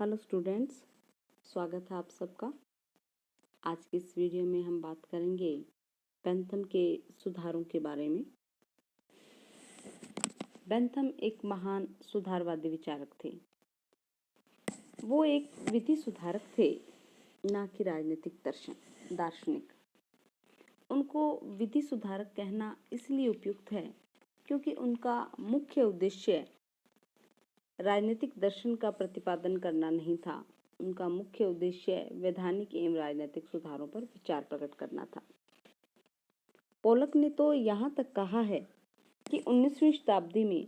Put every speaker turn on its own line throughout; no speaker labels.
Hello students, स्वागत है आप सबका। आज की इस वीडियो में हम बात करेंगे बेंथम के सुधारों के बारे में। बेंथम एक महान सुधारवादी विचारक थे। वो एक विधि सुधारक थे, ना कि राजनीतिक दार्शनिक। उनको विधि सुधारक कहना इसलिए उपयुक्त है क्योंकि उनका मुख्य उद्देश्य राजनीतिक दर्शन का प्रतिपादन करना नहीं था। उनका मुख्य उद्देश्य वैधानिक एवं राजनीतिक सुधारों पर विचार प्रकट करना था। पोलक ने तो यहाँ तक कहा है कि 19वीं शताब्दी में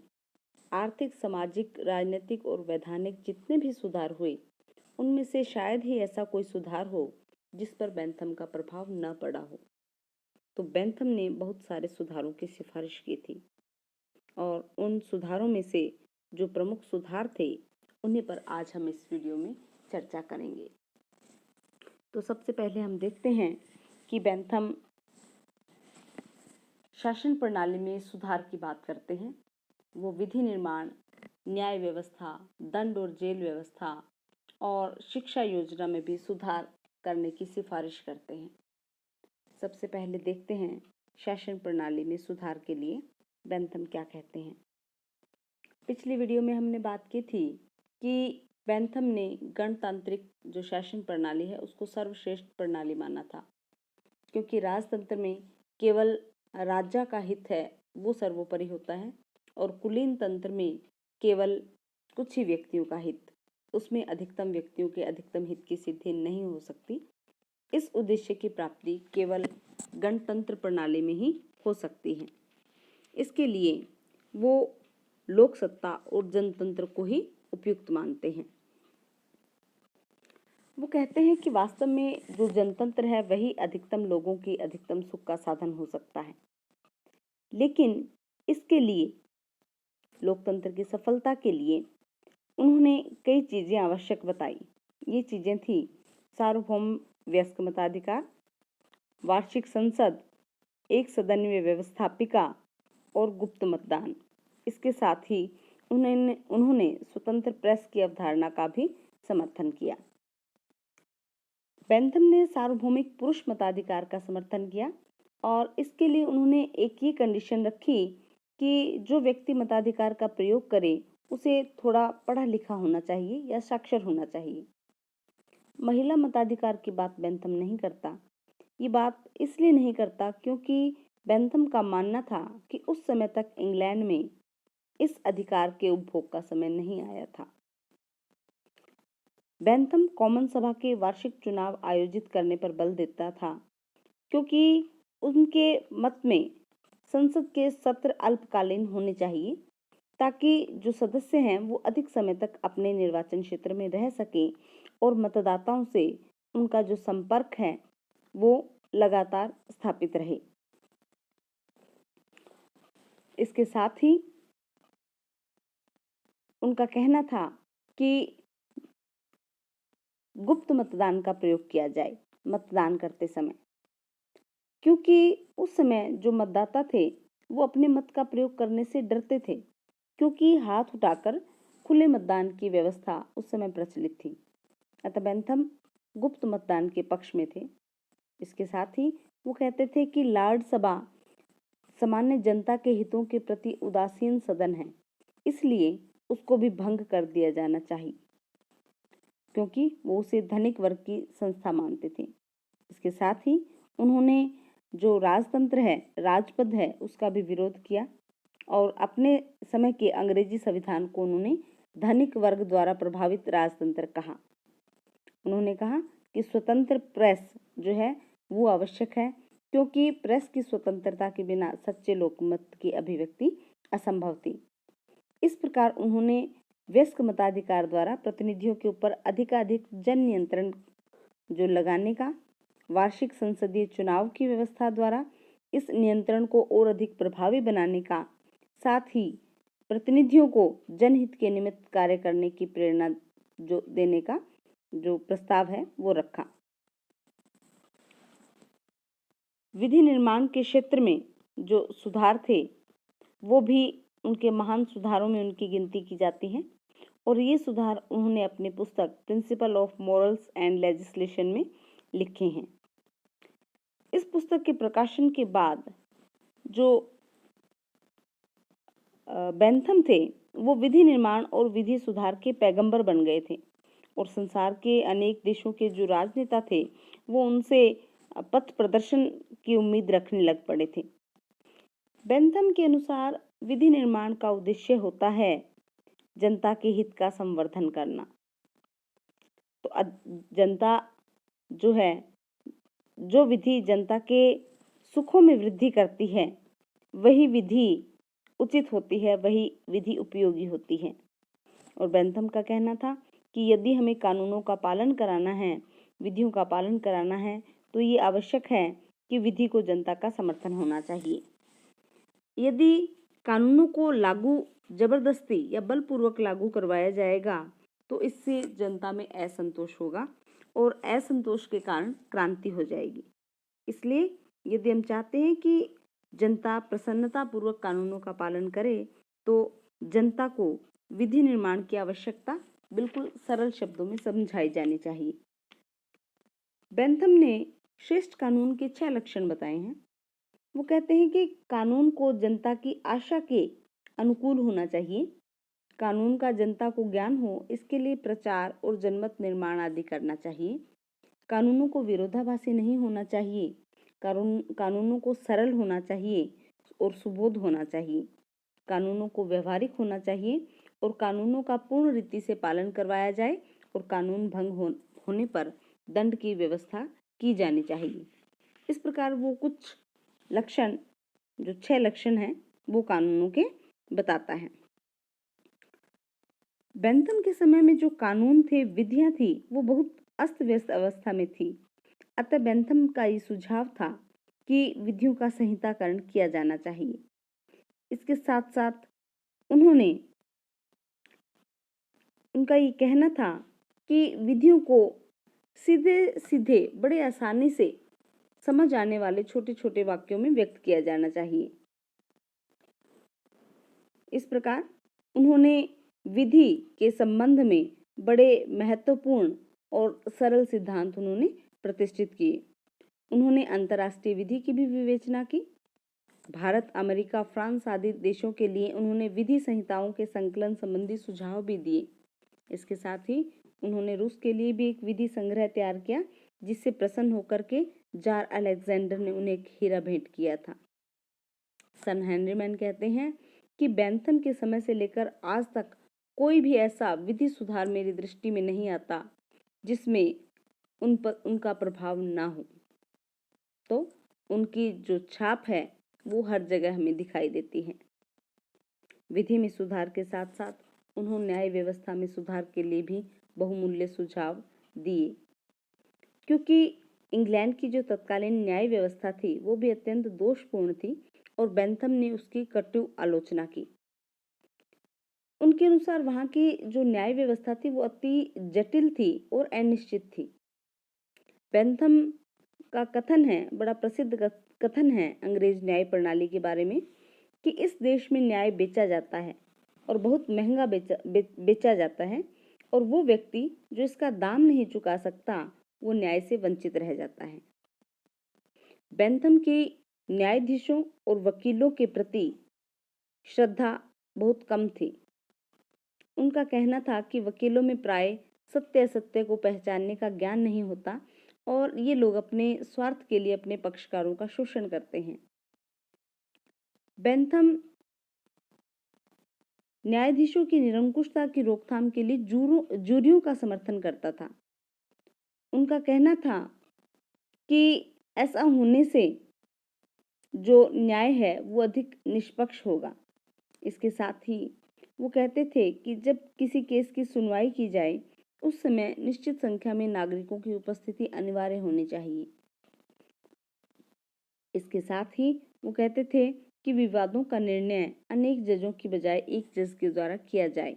आर्थिक, सामाजिक, राजनीतिक और वैधानिक जितने भी सुधार हुए, उनमें से शायद ही ऐसा कोई सुधार हो जिस पर बेंथम का प्रभाव न पड़ा हो। तो बेंथम ने बहुत सारे सुधारों की सिफारिश की थी और उन सुधारों में से जो प्रमुख सुधार थे उन्हीं पर आज हम इस वीडियो में चर्चा करेंगे। तो सबसे पहले हम देखते हैं कि बेंथम शासन प्रणाली में सुधार की बात करते हैं। वो विधि निर्माण, न्याय व्यवस्था, दंड और जेल व्यवस्था और शिक्षा योजना में भी सुधार करने की सिफारिश करते हैं। सबसे पहले देखते हैं शासन प्रणाली में सुधार के लिए बेंथम क्या कहते हैं। पिछली वीडियो में हमने बात की थी कि बेंथम ने गणतांत्रिक जो शासन प्रणाली है उसको सर्वश्रेष्ठ प्रणाली माना था, क्योंकि राजतंत्र में केवल राजा का हित है वो सर्वोपरि होता है और कुलीन तंत्र में केवल कुछ ही व्यक्तियों का हित, उसमें अधिकतम व्यक्तियों के अधिकतम हित की सिद्धि नहीं हो सकती। इस उद्देश्य की प्राप्ति केवल गणतंत्र प्रणाली में ही हो सकती है। इसके लिए वो लोक सत्ता और जनतंत्र को ही उपयुक्त मानते हैं। वो कहते हैं कि वास्तव में जो जनतंत्र है वही अधिकतम लोगों की अधिकतम सुख का साधन हो सकता है, लेकिन इसके लिए लोकतंत्र की सफलता के लिए उन्होंने कई चीजें आवश्यक बताई। ये चीजें थी सार्वभौम वयस्क मताधिकार, वार्षिक संसद, एक सदनीय व्यवस्थापिका और गुप्त मतदान। इसके साथ ही उन्होंने स्वतंत्र प्रेस की अवधारणा का भी समर्थन किया। बेंथम ने सार्वभौमिक पुरुष मताधिकार का समर्थन किया और इसके लिए उन्होंने एक ही कंडीशन रखी कि जो व्यक्ति मताधिकार का प्रयोग करे उसे थोड़ा पढ़ा लिखा होना चाहिए या साक्षर होना चाहिए। महिला मताधिकार की बात बेंथम नहीं करता। ये बात इसलिए नहीं करता क्योंकि बेंथम का मानना था कि उस समय तक इंग्लैंड में इस अधिकार के उपभोग का समय नहीं आया था। बेंथम कॉमन सभा के वार्षिक चुनाव आयोजित करने पर बल देता था, क्योंकि उनके मत में संसद के सत्र अल्पकालीन होने चाहिए ताकि जो सदस्य हैं वो अधिक समय तक अपने निर्वाचन क्षेत्र में रह सकें और मतदाताओं से उनका जो संपर्क है वो लगातार स्थापित रहे। इसके साथ ही उनका कहना था कि गुप्त मतदान का प्रयोग किया जाए मतदान करते समय, क्योंकि उस समय जो मतदाता थे वो अपने मत का प्रयोग करने से डरते थे, क्योंकि हाथ उठाकर खुले मतदान की व्यवस्था उस समय प्रचलित थी। अतः बेंथम गुप्त मतदान के पक्ष में थे। इसके साथ ही वो कहते थे कि लॉर्ड सभा सामान्य जनता के हितों के प्रति उदासीन सदन है, इसलिए उसको भी भंग कर दिया जाना चाहिए, क्योंकि वो उसे धनिक वर्ग की संस्था मानते थे। इसके साथ ही उन्होंने जो राजतंत्र है, राजपद है, उसका भी विरोध किया और अपने समय के अंग्रेजी संविधान को उन्होंने धनिक वर्ग द्वारा प्रभावित राजतंत्र कहा। उन्होंने कहा कि स्वतंत्र प्रेस जो है वो आवश्यक है, क्योंकि प्रेस की स्वतंत्रता के बिना सच्चे लोकमत की अभिव्यक्ति असंभव थी। इस प्रकार उन्होंने वयस्क मताधिकार द्वारा प्रतिनिधियों के ऊपर अधिकाधिक जन नियंत्रण जो लगाने का, वार्षिक संसदीय चुनाव की व्यवस्था द्वारा इस नियंत्रण को और अधिक प्रभावी बनाने का, साथ ही प्रतिनिधियों को जनहित के निमित्त कार्य करने की प्रेरणा जो देने का जो प्रस्ताव है वो रखा। विधि निर्माण के क्षेत्र में जो सुधार थे वो भी उनके महान सुधारों में उनकी गिनती की जाती है। और ये सुधार उन्होंने अपनी पुस्तक principle of morals and legislation में लिखे हैं। इस पुस्तक के प्रकाशन के बाद जो बेंथम थे वो विधि निर्माण और विधि सुधार के पैगंबर बन गए थे और संसार के अनेक देशों के जो राजनेता थे वो उनसे पथ प्रदर्शन की उम्मीद रखने लग पड़े थे। बेंथम के अनुसार विधि निर्माण का उद्देश्य होता है जनता के हित का संवर्धन करना। तो जनता जो है, जो विधि जनता के सुखों में वृद्धि करती है वही विधि उचित होती है, वही विधि उपयोगी होती है। और बेंथम का कहना था कि यदि हमें कानूनों का पालन कराना है, विधियों का पालन कराना है, तो ये आवश्यक है कि विधि को जनता का समर्थन होना चाहिए। यदि कानूनों को लागू जबरदस्ती या बलपूर्वक लागू करवाया जाएगा तो इससे जनता में असंतोष होगा और असंतोष के कारण क्रांति हो जाएगी। इसलिए यदि हम चाहते हैं कि जनता प्रसन्नता पूर्वक कानूनों का पालन करे तो जनता को विधि निर्माण की आवश्यकता बिल्कुल सरल शब्दों में समझाई जानी चाहिए। बेंथम ने श्रेष्ठ कानून के 6 लक्षण बताए हैं। वो कहते हैं कि कानून को जनता की आशा के अनुकूल होना चाहिए, कानून का जनता को ज्ञान हो इसके लिए प्रचार और जनमत निर्माण आदि करना चाहिए, कानूनों को विरोधाभासी नहीं होना चाहिए, कानूनों को सरल होना चाहिए और सुबोध होना चाहिए, कानूनों को व्यवहारिक होना चाहिए और कानूनों का पूर्ण रीति से पालन करवाया जाए और कानून भंग होने पर दंड की व्यवस्था की जानी चाहिए। इस प्रकार वो कुछ लक्षण, जो 6 लक्षण हैं, वो कानूनों के बताता है। बेंथम के समय में जो कानून थे, विधियां थी, वो बहुत अस्त व्यस्त अवस्था में थी। अतः बेंथम का ये सुझाव था कि विधियों का संहिताकरण किया जाना चाहिए। इसके साथ साथ उनका ये कहना था कि विधियों को सीधे सीधे बड़े आसानी से समझ आने वाले छोटे छोटे वाक्यों में व्यक्त किया जाना चाहिए। इस प्रकार उन्होंने विधि के संबंध में बड़े महत्वपूर्ण और सरल सिद्धांत उन्होंने प्रतिष्ठित किए। उन्होंने अंतर्राष्ट्रीय विधि की भी विवेचना की। भारत, अमेरिका, फ्रांस आदि देशों के लिए उन्होंने विधि संहिताओं के संकलन संबंधी सुझाव भी दिए। इसके साथ ही उन्होंने रूस के लिए भी एक विधि संग्रह तैयार किया, जिससे प्रसन्न होकर के जार अलेक्जेंडर ने उन्हें एक हीरा भेंट किया था। सन हेनरीमैन कहते हैं कि बेंथम के समय से लेकर आज तक कोई भी ऐसा विधि सुधार मेरी दृष्टि में नहीं आता जिसमें उन पर उनका प्रभाव ना हो। तो उनकी जो छाप है वो हर जगह हमें दिखाई देती है। विधि में सुधार के साथ साथ उन्होंने न्याय व्यवस्था में सुधार के लिए भी बहुमूल्य सुझाव दिए, क्योंकि इंग्लैंड की जो तत्कालीन न्याय व्यवस्था थी वो भी अत्यंत दोषपूर्ण थी और बेंथम ने उसकी कटु आलोचना की। उनके अनुसार वहां की जो न्याय व्यवस्था थी वो अति जटिल थी और अनिश्चित थी। बेंथम का कथन है, बड़ा प्रसिद्ध कथन है अंग्रेज न्याय प्रणाली के बारे में, कि इस देश में न्याय बेचा जाता है और बहुत महंगा बेचा जाता है और वो व्यक्ति जो इसका दाम नहीं चुका सकता वो न्याय से वंचित रह जाता है। बेंथम की न्यायाधीशों और वकीलों के प्रति श्रद्धा बहुत कम थी। उनका कहना था कि वकीलों में प्राय सत्य असत्य को पहचानने का ज्ञान नहीं होता और ये लोग अपने स्वार्थ के लिए अपने पक्षकारों का शोषण करते हैं। बेंथम न्यायाधीशों की निरंकुशता की रोकथाम के लिए जूरियों का समर्थन करता था। उनका कहना था कि ऐसा होने से जो न्याय है वो अधिक निष्पक्ष होगा। इसके साथ ही वो कहते थे कि जब किसी केस की सुनवाई की जाए उस समय निश्चित संख्या में नागरिकों की उपस्थिति अनिवार्य होनी चाहिए। इसके साथ ही वो कहते थे कि विवादों का निर्णय अनेक जजों की बजाय एक जज के द्वारा किया जाए,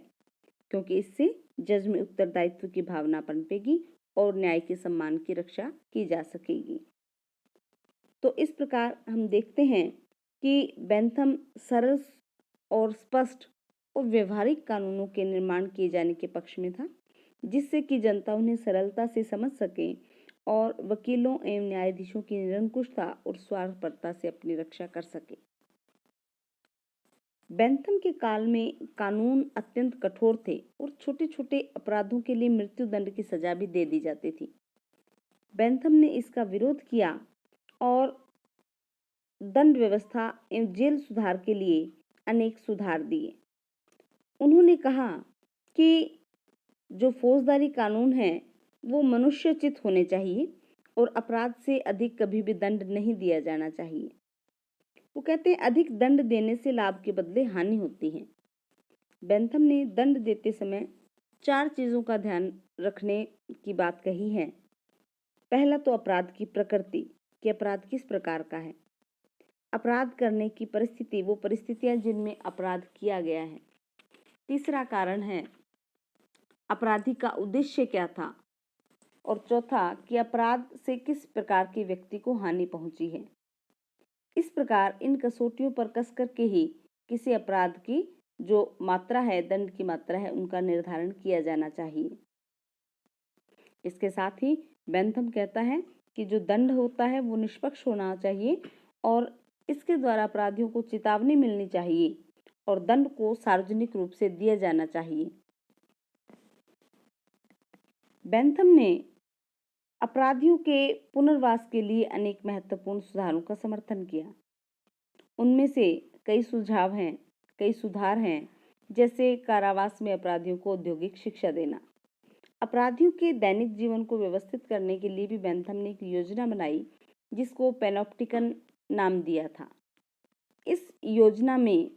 क्योंकि इससे जज में उत्तरदायित्व की भावना पनपेगी और न्याय के सम्मान की रक्षा की जा सकेगी। तो इस प्रकार हम देखते हैं कि बेंथम सरल और स्पष्ट और व्यवहारिक कानूनों के निर्माण किए जाने के पक्ष में था, जिससे कि जनता उन्हें सरलता से समझ सके और वकीलों एवं न्यायाधीशों की निरंकुशता और स्वार्थपरता से अपनी रक्षा कर सके। बेंथम के काल में कानून अत्यंत कठोर थे और छोटे छोटे अपराधों के लिए मृत्यु दंड की सजा भी दे दी जाती थी। बेंथम ने इसका विरोध किया और दंड व्यवस्था एवं जेल सुधार के लिए अनेक सुधार दिए। उन्होंने कहा कि जो फौजदारी कानून है वो मनुष्योचित होने चाहिए और अपराध से अधिक कभी भी दंड नहीं दिया जाना चाहिए। वो कहते हैं अधिक दंड देने से लाभ के बदले हानि होती है। बेंथम ने दंड देते समय 4 चीजों का ध्यान रखने की बात कही है। पहला तो अपराध की प्रकृति, कि अपराध किस प्रकार का है। अपराध करने की परिस्थिति, वो परिस्थितियां जिनमें अपराध किया गया है। तीसरा कारण है अपराधी का उद्देश्य क्या था, और चौथा कि अपराध से किस प्रकार के व्यक्ति को हानि पहुंची है। इस प्रकार इन कसौटियों पर कस करके ही किसी अपराध की जो मात्रा है, दंड की मात्रा है, उनका निर्धारण किया जाना चाहिए। इसके साथ ही बेंथम कहता है कि जो दंड होता है वो निष्पक्ष होना चाहिए और इसके द्वारा अपराधियों को चेतावनी मिलनी चाहिए और दंड को सार्वजनिक रूप से दिया जाना चाहिए। बेंथम ने अपराधियों के पुनर्वास के लिए अनेक महत्वपूर्ण सुधारों का समर्थन किया। उनमें से कई सुधार हैं, जैसे कारावास में अपराधियों को औद्योगिक शिक्षा देना। अपराधियों के दैनिक जीवन को व्यवस्थित करने के लिए भी बेंथम ने एक योजना बनाई जिसको पैनोप्टिकन नाम दिया था। इस योजना में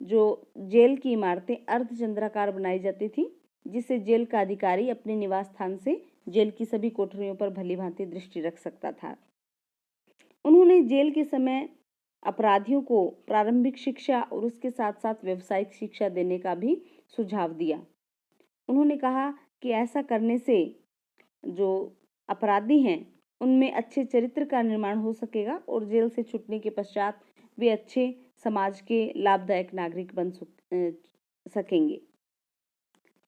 जो जेल की इमारतें अर्धचंद्राकार बनाई जाती थी, जिससे जेल का अधिकारी अपने निवास स्थान से जेल की सभी कोठरियों पर भलीभांति दृष्टि रख सकता था। उन्होंने जेल के समय अपराधियों को प्रारंभिक शिक्षा और उसके साथ साथ व्यावसायिक शिक्षा देने का भी सुझाव दिया। उन्होंने कहा कि ऐसा करने से जो अपराधी हैं उनमें अच्छे चरित्र का निर्माण हो सकेगा और जेल से छूटने के पश्चात वे अच्छे समाज के लाभदायक नागरिक बन सकेंगे।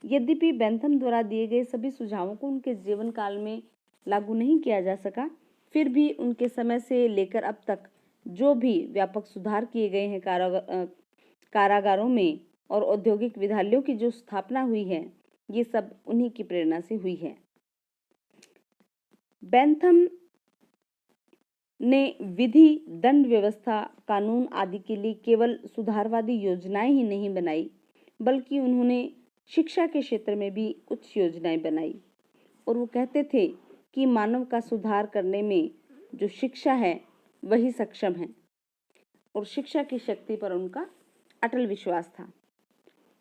यद्यपि बेंथम द्वारा दिए गए सभी सुझावों को उनके जीवन काल में लागू नहीं किया जा सका, फिर भी उनके समय से लेकर अब तक जो भी व्यापक सुधार किए गए हैं कारागारों में और औद्योगिक विद्यालयों की जो स्थापना हुई है, ये सब उन्हीं की प्रेरणा से हुई है। बेंथम ने विधि, दंड व्यवस्था, कानून आदि के लिए केवल सुधारवादी योजनाएं ही नहीं बनाई, बल्कि उन्होंने शिक्षा के क्षेत्र में भी कुछ योजनाएं बनाई। और वो कहते थे कि मानव का सुधार करने में जो शिक्षा है वही सक्षम है, और शिक्षा की शक्ति पर उनका अटल विश्वास था।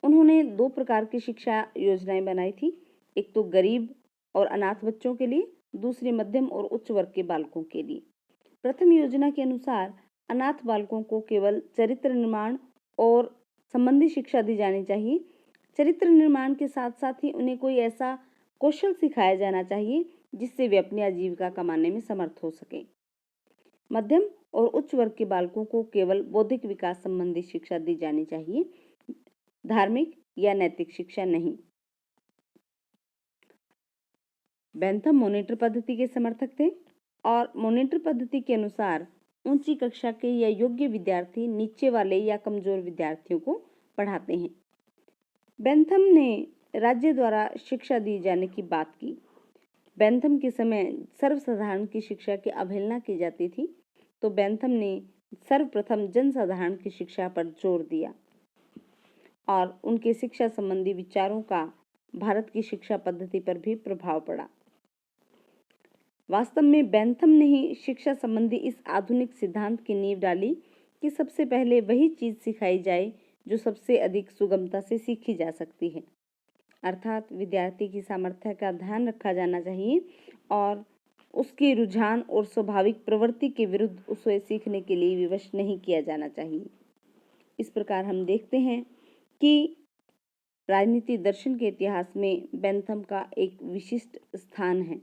उन्होंने 2 प्रकार की शिक्षा योजनाएं बनाई थी, एक तो गरीब और अनाथ बच्चों के लिए, दूसरी मध्यम और उच्च वर्ग के बालकों के लिए। प्रथम योजना के अनुसार अनाथ बालकों को केवल चरित्र निर्माण और संबंधी शिक्षा दी जानी चाहिए। चरित्र निर्माण के साथ साथ ही उन्हें कोई ऐसा कौशल सिखाया जाना चाहिए जिससे वे अपनी आजीविका कमाने में समर्थ हो सके। मध्यम और उच्च वर्ग के बालकों को केवल बौद्धिक विकास संबंधी शिक्षा दी जानी चाहिए, धार्मिक या नैतिक शिक्षा नहीं। बेंथम मॉनिटर पद्धति के समर्थक थे और मॉनिटर पद्धति के अनुसार ऊंची कक्षा के या योग्य विद्यार्थी नीचे वाले या कमजोर विद्यार्थियों को पढ़ाते हैं। बेंथम ने राज्य द्वारा शिक्षा दी जाने की बात की। बेंथम के समय सर्वसाधारण की शिक्षा की अवहेलना की जाती थी, तो बेंथम ने सर्वप्रथम जनसाधारण की शिक्षा पर जोर दिया और उनके शिक्षा संबंधी विचारों का भारत की शिक्षा पद्धति पर भी प्रभाव पड़ा। वास्तव में बेंथम ने ही शिक्षा संबंधी इस आधुनिक सिद्धांत की नींव डाली कि सबसे पहले वही चीज सिखाई जाए जो सबसे अधिक सुगमता से सीखी जा सकती है, अर्थात विद्यार्थी की सामर्थ्य का ध्यान रखा जाना चाहिए और उसके रुझान और स्वाभाविक प्रवृत्ति के विरुद्ध उसे सीखने के लिए विवश नहीं किया जाना चाहिए। इस प्रकार हम देखते हैं कि राजनीति दर्शन के इतिहास में बेंथम का एक विशिष्ट स्थान है।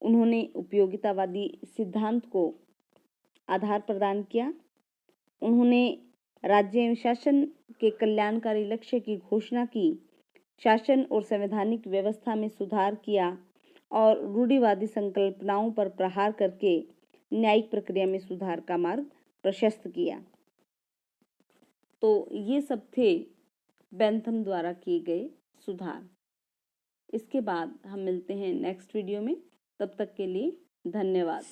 उन्होंने उपयोगितावादी सिद्धांत को आधार प्रदान किया। उन्होंने राज्य एवं शासन के कल्याणकारी लक्ष्य की घोषणा की, शासन और संवैधानिक व्यवस्था में सुधार किया और रूढ़िवादी संकल्पनाओं पर प्रहार करके न्यायिक प्रक्रिया में सुधार का मार्ग प्रशस्त किया। तो ये सब थे बेंथम द्वारा किए गए सुधार। इसके बाद हम मिलते हैं नेक्स्ट वीडियो में। तब तक के लिए धन्यवाद।